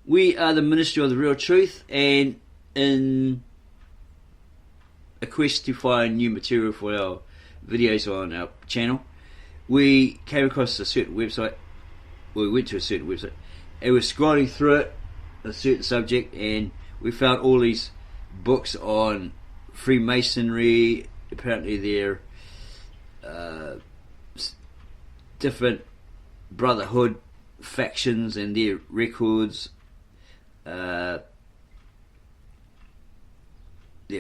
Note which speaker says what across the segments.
Speaker 1: We are the Ministry of the Real Truth, and in a quest to find new material for our videos on our channel, we came across a certain website. Well, we went to a certain website and we're scrolling through it, a certain subject, and we found all these books on Freemasonry. Apparently they're different brotherhood factions and their records, their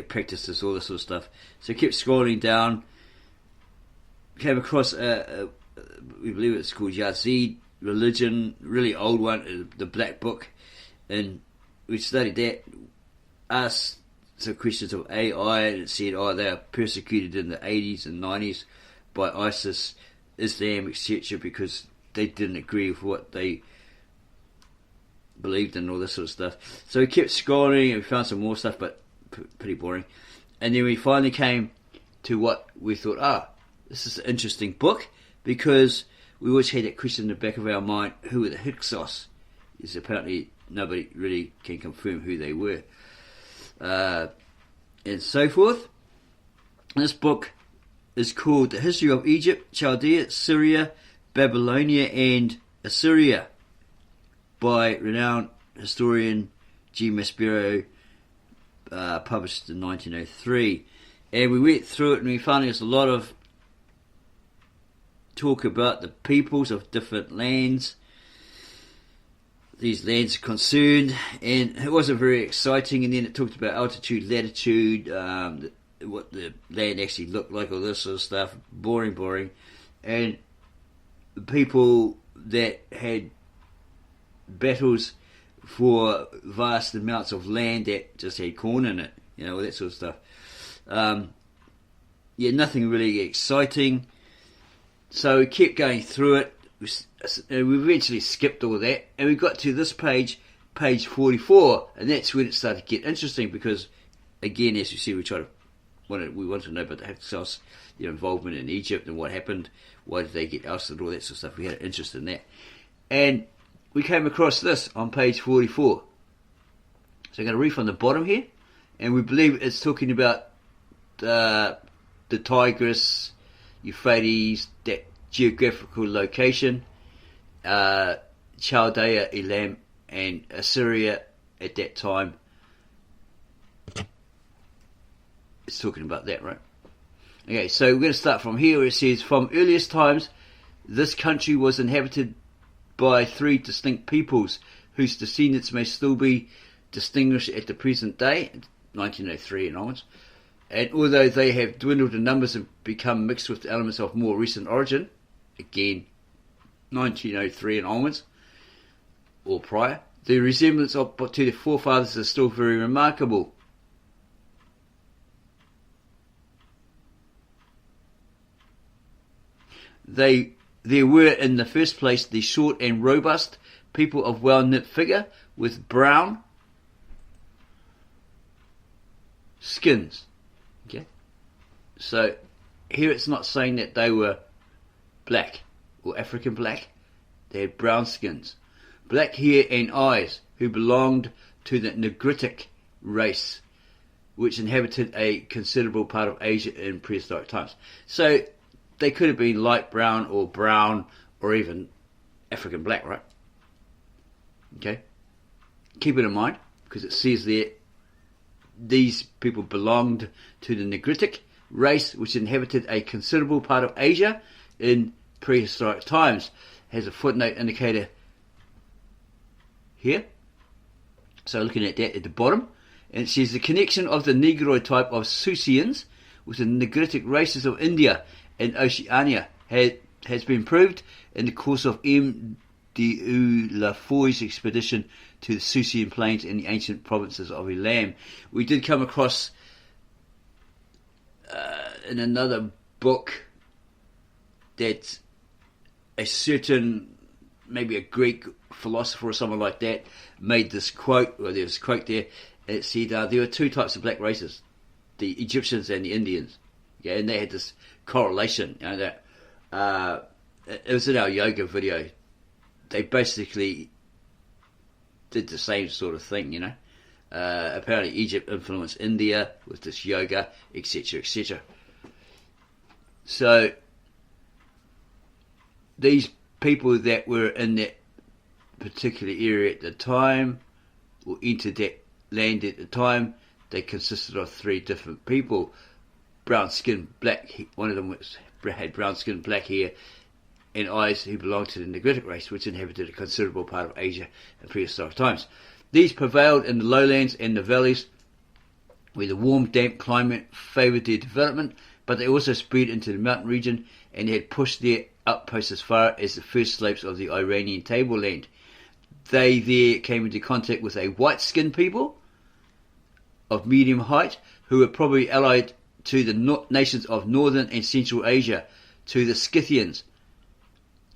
Speaker 1: practices, all this sort of stuff. So I kept scrolling down, came across we believe it's called Yazid Religion, really old one, the Black Book, and we studied that, asked some questions of AI, and it said, they are persecuted in the 80s and 90s by ISIS, Islam, etc., because they didn't agree with what they believed in, all this sort of stuff. So we kept scrolling and we found some more stuff, but pretty boring. And then we finally came to what we thought, this is an interesting book, because we always had that question in the back of our mind, who were the Hyksos? Is apparently nobody really can confirm who they were, and so forth. This book is called The History of Egypt, Chaldea, Syria, Babylonia and Assyria, by renowned historian G.Maspero, published in 1903. And we went through it and we found there's a lot of talk about the peoples of different lands, these lands concerned, and it wasn't very exciting. And then it talked about altitude, latitude, what the land actually looked like, all this sort of stuff. Boring. And people that had battles for vast amounts of land that just had corn in it, all that sort of stuff. Nothing really exciting. So we kept going through it. We eventually skipped all that, and we got to this page 44, and that's when it started to get interesting, because, again, as you see, we want to know about the Hyksos, their involvement in Egypt and what happened, why did they get ousted, all that sort of stuff. We had an interest in that. And we came across this on page 44. So I'm going to read from the bottom here, and we believe it's talking about the Tigris, Euphrates, that geographical location, Chaldea, Elam, and Assyria at that time. It's talking about that, right? Okay, so we're going to start from here where it says, from earliest times, this country was inhabited by three distinct peoples, whose descendants may still be distinguished at the present day, 1903 and onwards. And although they have dwindled in numbers and become mixed with elements of more recent origin, again, 1903 and onwards, or prior, the resemblance to their forefathers is still very remarkable. There were, in the first place, the short and robust people of well-knit figure with brown skins. Okay, so here it's not saying that they were black or African black. They had brown skins, black hair and eyes, who belonged to the Negritic race, which inhabited a considerable part of Asia in prehistoric times. So they could have been light brown or even African black, right? Okay, keep it in mind, because it says there these people belonged to the Negritic race, which inhabited a considerable part of Asia in prehistoric times. Has a footnote indicator here. So looking at that at the bottom, and it says the connection of the Negroid type of Susians with the Negritic races of India and Oceania has been proved in the course of M. de la Foy's expedition to the Susian plains in the ancient provinces of Elam. We did come across in another book that a certain, maybe a Greek philosopher or someone like that, made this quote, or there's a quote there, and it said there were two types of black races, the Egyptians and the Indians. Yeah, and they had this correlation, that it was in our yoga video. They basically did the same sort of thing, you know. Apparently Egypt influenced India with this yoga, etc., etc. So these people that were in that particular area at the time, or entered that land at the time, they consisted of three different people. Brown skin, black, one of them had brown skin, black hair and eyes, who belonged to the Negritic race, which inhabited a considerable part of Asia in prehistoric times. These prevailed in the lowlands and the valleys, where the warm, damp climate favoured their development, but they also spread into the mountain region, and they had pushed their outposts as far as the first slopes of the Iranian tableland. They there came into contact with a white-skinned people of medium height, who were probably allied to the nations of northern and central Asia, to the Scythians,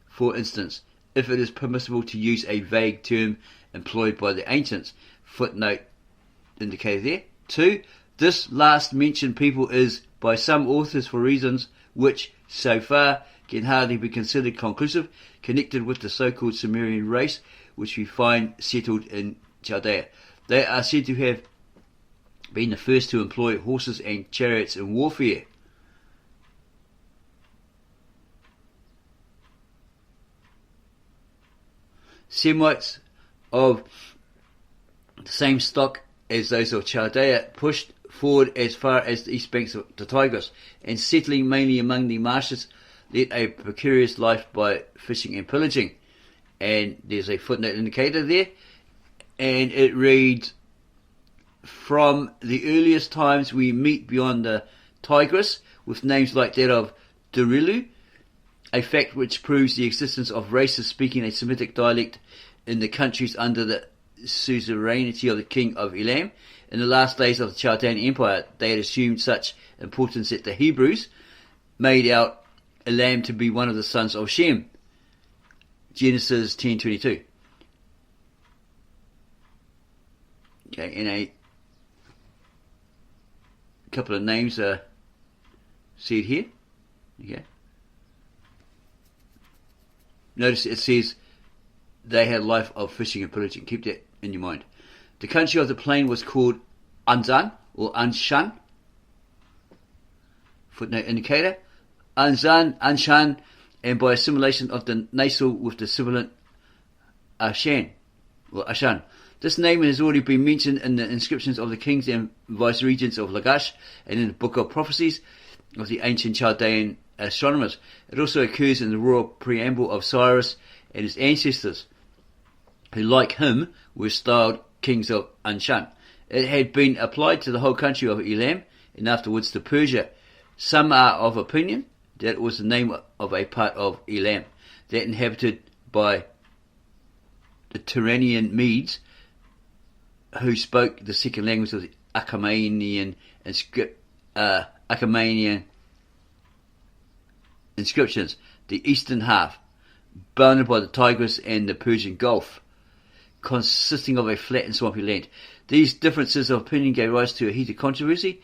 Speaker 1: for instance, if it is permissible to use a vague term employed by the ancients. Footnote indicated there. 2. This last mentioned people is, by some authors for reasons which, so far, can hardly be considered conclusive, connected with the so-called Sumerian race, which we find settled in Chaldea. They are said to have been the first to employ horses and chariots in warfare. Semites of the same stock as those of Chaldea pushed forward as far as the east banks of the Tigris, and settling mainly among the marshes, led a precarious life by fishing and pillaging. And there's a footnote indicator there, and it reads, from the earliest times we meet beyond the Tigris with names like that of Durilu, a fact which proves the existence of races speaking a Semitic dialect in the countries under the suzerainty of the king of Elam. In the last days of the Chaldean Empire, they had assumed such importance that the Hebrews made out Elam to be one of the sons of Shem. Genesis 10:22. Okay, and a couple of names are said here. Okay. Notice it says they had a life of fishing and pillaging. Keep that in your mind. The country of the plain was called Anzan or Anshan. Footnote indicator. Anzan, Anshan, and by assimilation of the nasal with the sibilant Ashan or Ashan. This name has already been mentioned in the inscriptions of the kings and viceregents of Lagash and in the Book of Prophecies of the ancient Chaldean astronomers. It also occurs in the royal preamble of Cyrus and his ancestors, who, like him, were styled kings of Anshan. It had been applied to the whole country of Elam and afterwards to Persia. Some are of opinion that it was the name of a part of Elam, that inhabited by the Turanian Medes, who spoke the second language of the Achaemenian inscriptions, the eastern half, bounded by the Tigris and the Persian Gulf, consisting of a flat and swampy land. These differences of opinion gave rise to a heated controversy,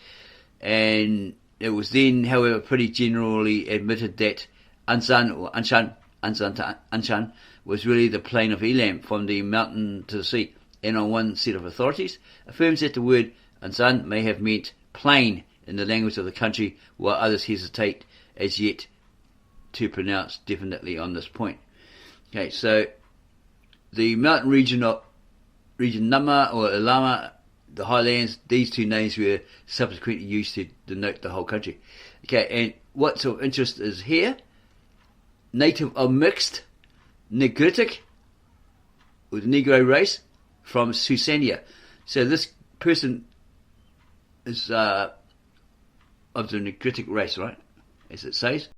Speaker 1: and it was then, however, pretty generally admitted that Anzan or Anshan was really the plain of Elam, from the mountain to the sea. And on one set of authorities affirms that the word Anzan may have meant plain in the language of the country, while others hesitate as yet to pronounce definitely on this point. Okay, so the mountain region Nama or Elama, the highlands, these two names were subsequently used to denote the whole country. Okay, and what's of interest is here, native of mixed Negritic, or the Negro race, from Susania. So this person is of the Negritic race, right? As it says.